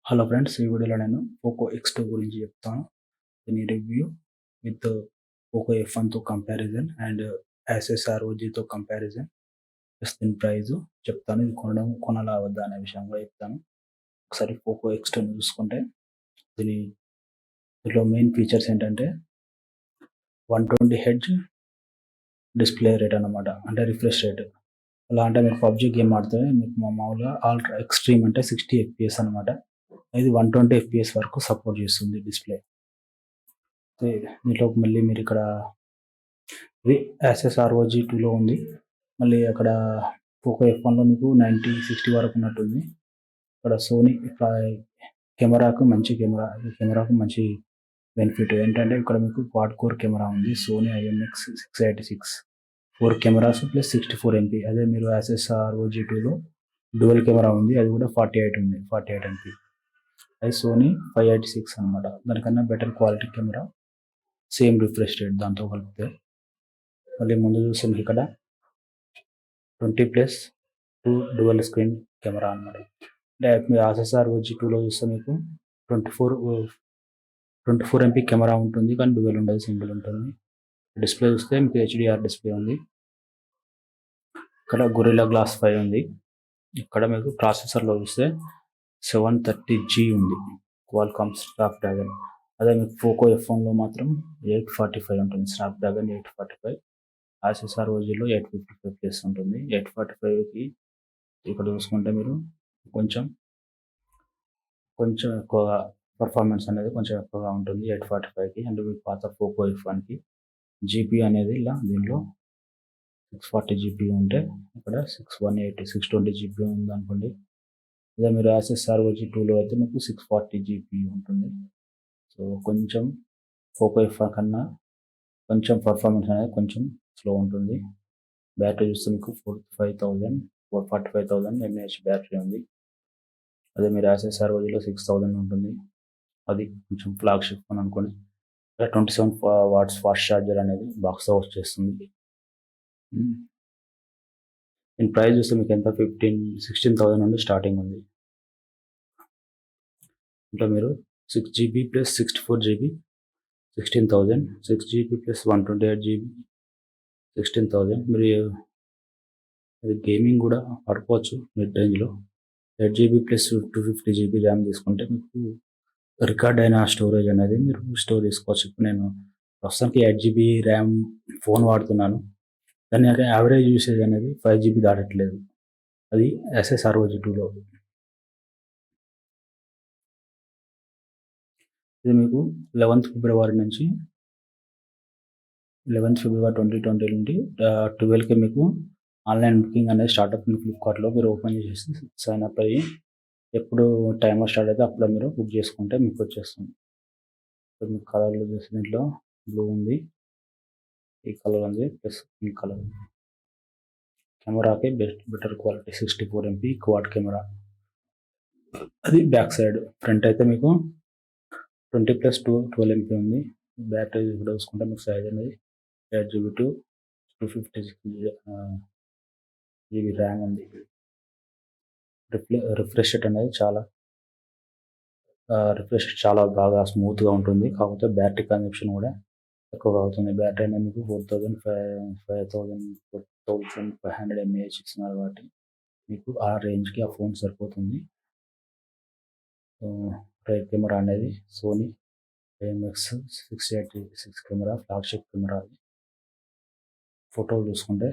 Hello friends, ఈ వీడియోలో నేను పోకో X2 గురించి చెప్తాను. దీని రివ్యూ విత్ పోకో F1తో కంపారిజన్ అండ్ asus ROGతో కంపారిజన్ ప్లస్ దీని ప్రైస్ చెప్తాను. ఇది కొనాలా వద్దా అనే విషయం కూడా చెప్తాను. ఒకసారి పోకో X2 చూసుకుంటే దీనిలో మెయిన్ ఫీచర్స్ ఏంటంటే 120 హెర్ట్జ్ డిస్ప్లే రేట్ అన్నమాట, అంటే రిఫ్రెష్ రేట్. ఎలా అంటే మీరు పబ్జీ గేమ్ ఆడితే మీకు మామూలుగా అల్ట్రా ఎక్స్ట్రీమ్ అంటే 60 FPS అనమాట. ఇది 120 FPS వరకు సపోర్ట్ చేస్తుంది డిస్ప్లే. దీంట్లో మళ్ళీ మీరు ఇక్కడ ఇది asus ROG 2లో ఉంది. మళ్ళీ అక్కడ పోకో F1లో మీకు 90-60 వరకు ఉన్నట్టుంది. ఇక్కడ సోనీ కెమెరాకు మంచి బెనిఫిట్ ఏంటంటే ఇక్కడ మీకు క్వాడ్ కోర్ కెమెరా ఉంది. Sony IMX686 4 cameras plus 64 MP. అదే మీరు asus ROG 2లో డ్యూయల్ కెమెరా ఉంది, అది కూడా 48 MP. అది సోనీ 586 అనమాట. దానికన్నా better quality camera, same refresh rate దాంతో కలిపితే. మళ్ళీ ముందు చూస్తే మీకు ఇక్కడ 20+2 డ్యువల్ స్క్రీన్ కెమెరా అనమాట. అంటే మీరు asus ROG 2లో చూస్తే మీకు 24 MP కెమెరా ఉంటుంది, కానీ డ్యువల్ ఉండదు, సింగిల్ ఉంటుంది. డిస్ప్లే చూస్తే మీకు HDR డిస్ప్లే ఉంది. ఇక్కడ గొరిల్లా గ్లాస్ 5 ఉంది. ఇక్కడ మీకు ప్రాసెసర్లో చూస్తే 730G ఉంది, క్వాల్కామ్ స్నాప్డ్రాగన్. అదే మీకు పోకో F1లో మాత్రం 845 ఉంటుంది, స్నాప్డ్రాగన్ 845. asus ROGలో 855+ ఉంటుంది. 845కి ఇక్కడ చూసుకుంటే మీరు కొంచెం ఎక్కువగా పర్ఫార్మెన్స్ అనేది కొంచెం ఎక్కువగా ఉంటుంది 845కి. అండ్ మీకు పాత పోకో F1కి జీపీ అనేది ఇలా దీనిలో 640 GB ఉంటే ఇక్కడ 620 GB ఉంది అనుకోండి. అదే మీరు asus ROG 2లో అయితే మీకు 640 GB ఉంటుంది. సో కొంచెం పోకో F1 కన్నా కొంచెం పర్ఫార్మెన్స్ అనేది కొంచెం స్లో ఉంటుంది. బ్యాటరీ చూస్తే మీకు 45,000 mAh బ్యాటరీ ఉంది. అదే మీరు asus ROGలో 6000 ఉంటుంది. అది కొంచెం ఫ్లాగ్షిప్ అని అనుకోండి. 27 watts ఫాస్ట్ ఛార్జర్ అనేది బాక్స్తో వచ్చేస్తుంది. దీని ప్రైస్ చూస్తే మీకు ఎంత 16,000 నుండి స్టార్టింగ్ ఉంది. ఇంట్లో మీరు 6GB plus 64GB 16,000, 6GB plus 128GB 16,000. మీరు అది గేమింగ్ కూడా ఆడుకోవచ్చు మిడ్ రేంజ్లో. 8GB ప్లస్ 250GB ర్యామ్ తీసుకుంటే మీకు రికార్డ్ అయిన స్టోరేజ్ అనేది మీరు స్టోర్ చేసుకోవచ్చు. ఇప్పుడు నేను ప్రస్తుతానికి 8GB ర్యామ్ ఫోన్ వాడుతున్నాను, దాని యావరేజ్ యూసేజ్ అనేది 5GB దాటట్లేదు. అది asus ROG 2లో. ఇది మీకు 11th ఫిబ్రవరి 2020 నుండి 12కి మీకు ఆన్లైన్ బుకింగ్ అనేది స్టార్ట్ అవుతుంది. ఫ్లిప్కార్ట్లో మీరు ఓపెన్ చేసి సైన్ అప్ అయ్యి ఎప్పుడు టైమర్ స్టార్ట్ అయితే అప్పుడు మీరు బుక్ చేసుకుంటే మీకు వచ్చేస్తుంది. మీకు కలర్లు చూసి దీంట్లో బ్లూ ఉంది, ఈ కలర్ ఉంది, ప్లస్ ఈ కలర్ ఉంది. కెమెరాకి better quality 64 MP quad camera. అది బ్యాక్ సైడ్. ఫ్రంట్ అయితే మీకు 20+12 MP ఉంది. బ్యాటరీ కూడా చూసుకుంటే మీకు సైజ్ అనేది 8GB to 256GB ర్యామ్ ఉంది. రిఫ్రెష్ రేట్ అనేది చాలా బాగా స్మూత్గా ఉంటుంది. కాకపోతే బ్యాటరీ కన్జంప్షన్ కూడా ఎక్కువగా అవుతుంది. బ్యాటరీ అనేది మీకు 4500 mAh ఇస్తున్నారు కాబట్టి మీకు ఆ రేంజ్కి ఆ ఫోన్ సరిపోతుంది. రైట్ కెమెరా అనేది Sony IMX686 camera, flagship camera. అది ఫోటోలు చూసుకుంటే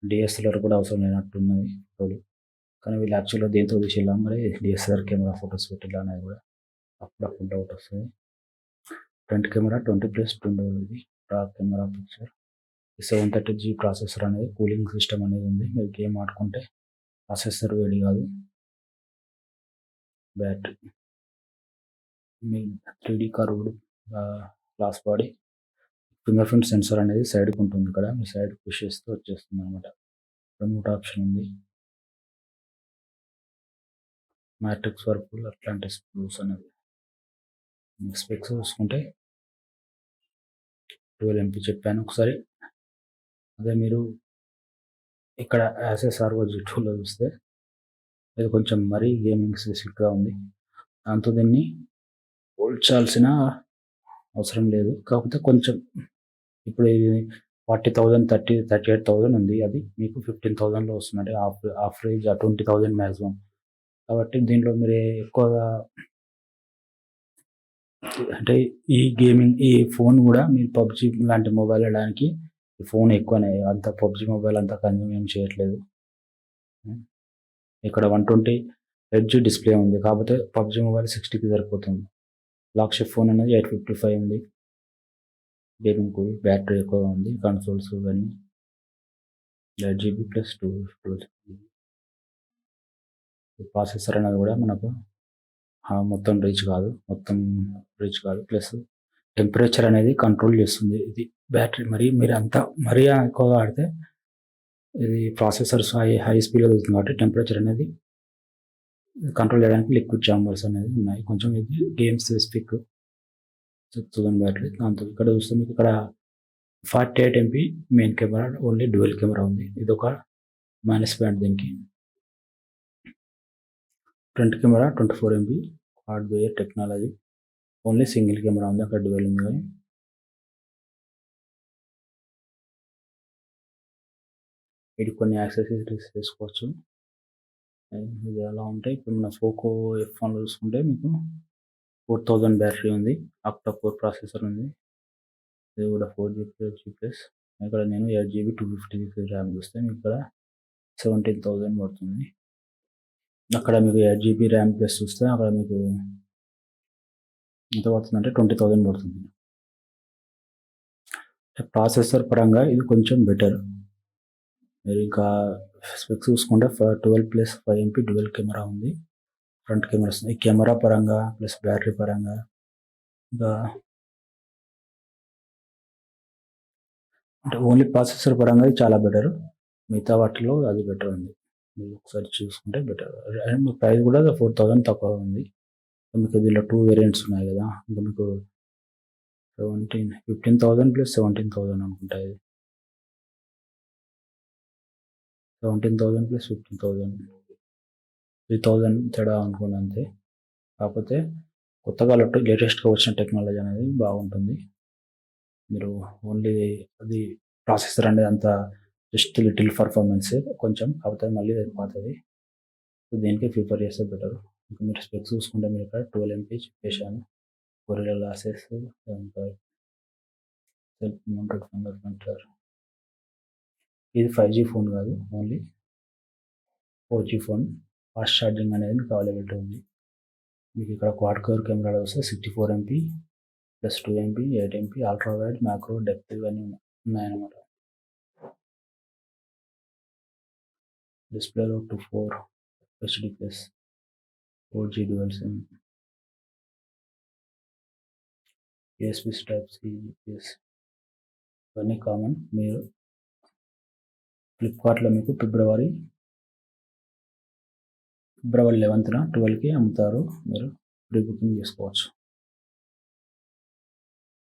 DSLR కూడా అవసరం లేనట్టున్నది ఫోటోలు, కానీ వీళ్ళు యాక్చువల్గా దేంతో తీసేలా మరి DSLR కెమెరా ఫొటోస్ పెట్టేలా అనేది కూడా అప్పుడప్పుడు డౌట్ వస్తుంది. ఫ్రంట్ కెమెరా 20+2 ఇది రా కెమెరా పిక్చర్. 730G ప్రాసెసర్ అనేది కూలింగ్ సిస్టమ్ అనేది ఉంది. మీరు గేమ్ ఆడుకుంటే ప్రాసెసర్ వేడి కాదు. బ్యాటరీ మీ 3D curved glass body. Finger print censor అనేది సైడ్కి ఉంటుంది. ఇక్కడ మీ సైడ్ పుష్ చేస్తే వచ్చేస్తుంది అనమాట. రిమోట్ ఆప్షన్ ఉంది. మ్యాట్రిక్స్ వర్పుల్ అట్లాంటిస్ బ్లూస్ అనేది. స్పెక్స్ చూసుకుంటే 12 MP చెప్పాను ఒకసారి. అదే మీరు ఇక్కడ asus ROG 2లో చూస్తే ఇది కొంచెం మరీ గేమింగ్ స్పెసిఫిక్గా ఉంది. దాంతో దీన్ని పోల్చాల్సిన అవసరం లేదు. కాకపోతే కొంచెం ఇప్పుడు ఇది 40,000 38,000 ఉంది. అది మీకు 15,000లో వస్తుంది. అంటే హాఫ్ రేంజ్ 20,000 మాక్సిమం. కాబట్టి దీంట్లో మీరు ఎక్కువగా అంటే ఈ ఫోన్ కూడా మీరు పబ్జి లాంటి మొబైల్ ఆడడానికి ఈ ఫోన్ ఎక్కువనే, అంత పబ్జి మొబైల్ అంతా కన్జ్యూమ్ ఏం చేయట్లేదు. ఇక్కడ 120 హెర్ట్జ్ డిస్ప్లే ఉంది. కాకపోతే పబ్జి మొబైల్ 60కి సరిపోతుంది. ఫ్లాగ్షిప్ ఫోన్ అనేది 855 ఉంది. గేమింగ్ కూల్, బ్యాటరీ ఎక్కువగా ఉంది. కన్సోల్స్ ఇవన్నీ 8GB ప్లస్ 2 ప్రాసెసర్ అనేది కూడా మనకు మొత్తం రీచ్ కాదు. ప్లస్ టెంపరేచర్ అనేది కంట్రోల్ చేస్తుంది ఇది బ్యాటరీ. మరీ ఎక్కువగా ఆడితే ఇది ప్రాసెసర్ హై స్పీడ్లో వెళ్తుంది కాబట్టి టెంపరేచర్ అనేది కంట్రోల్ చేయడానికి లిక్విడ్ చాంబర్స్ అనేది ఉన్నాయి. కొంచెం ఇది గేమ్ స్పెసిఫిక్ 6000 బ్యాటరీ. దాంతో ఇక్కడ చూస్తే మీకు ఇక్కడ 48 MP main camera, only dual camera ఉంది. ఇది ఒక మైనస్ పాయింట్ దీనికి. Front camera 24 MP quad technology, only single camera ఉంది, అక్కడ డ్యూయల్ ఉంది. కానీ వీటికి కొన్ని యాక్సెసరీస్ చేసుకోవచ్చు. ఇది ఎలా ఉంటాయి. ఇప్పుడు మన పోకో F1 చూసుకుంటే మీకు 4000 బ్యాటరీ ఉంది, ఆక్టా కోర్ ప్రాసెసర్ ఉంది. ఇది కూడా 4GB+. ఇక్కడ నేను 8GB 256 ర్యామ్ చూస్తే మీకు ఇక్కడ 17,000 పడుతుంది. అక్కడ మీకు 8GB ర్యామ్ ప్లస్ చూస్తే అక్కడ మీకు ఎంత పడుతుంది అంటే 20,000 పడుతుంది. ప్రాసెసర్ పరంగా ఇది కొంచెం బెటర్. మీరు ఇంకా స్పెక్స్ చూసుకుంటే 12+5 MP డ్యూయల్ కెమెరా ఉంది. ఫ్రంట్ కెమెరాస్ ఈ కెమెరా పరంగా ప్లస్ బ్యాటరీ పరంగా ఇంకా అంటే ఓన్లీ ప్రాసెసర్ పరంగా ఇది చాలా బెటర్. మిగతా వాటిలో అది బెటర్ ఉంది. మీరు ఒకసారి చూసుకుంటే బెటర్. అండ్ ప్రైస్ కూడా 4,000 తక్కువ ఉంది. మీకు దీనిలో 2 వేరియంట్స్ ఉన్నాయి కదా. ఇంకా మీకు 15,000 + 17,000 అనుకుంటా. ఇది 17,000 + 15,000 3,000 తేడా అనుకోండి అంతే. కాకపోతే కొత్తగా లేటెస్ట్గా వచ్చిన టెక్నాలజీ అనేది బాగుంటుంది. మీరు ఓన్లీ అది ప్రాసెసర్ అనేది అంత జస్ట్ లిటిల్ పర్ఫార్మెన్స్ కొంచెం, కాకపోతే మళ్ళీ పోతుంది. సో దీనికి ప్రిఫర్ చేస్తే బెటర్. ఇంకా మీరు స్పెక్స్ చూసుకుంటే మీరు ఇక్కడ 12 MP చెప్పేశాను. Gorilla glasses, self mounted fingerprint. ఇది 5G ఫోన్ కాదు, only 4G phone. Fast charging అనేది మీకు అవైలబిలిటీ ఉంది. మీకు ఇక్కడ క్వాడ్ కోర్ కెమెరాలో వస్తే 64 MP + 2 MP 8 MP ultra wide, macro, depth ఇవన్నీ ఉన్నాయన్నమాట. డిస్ప్లేలో 4 HD+, 4G dual SIM, USB Type-C, GPS ఇవన్నీ కామన్. మీరు ఫ్లిప్కార్ట్లో మీకు ఫిబ్రవరి 11న 12కి అమ్ముతారు. మీరు ప్రీ బుకింగ్ చేసుకోవచ్చు.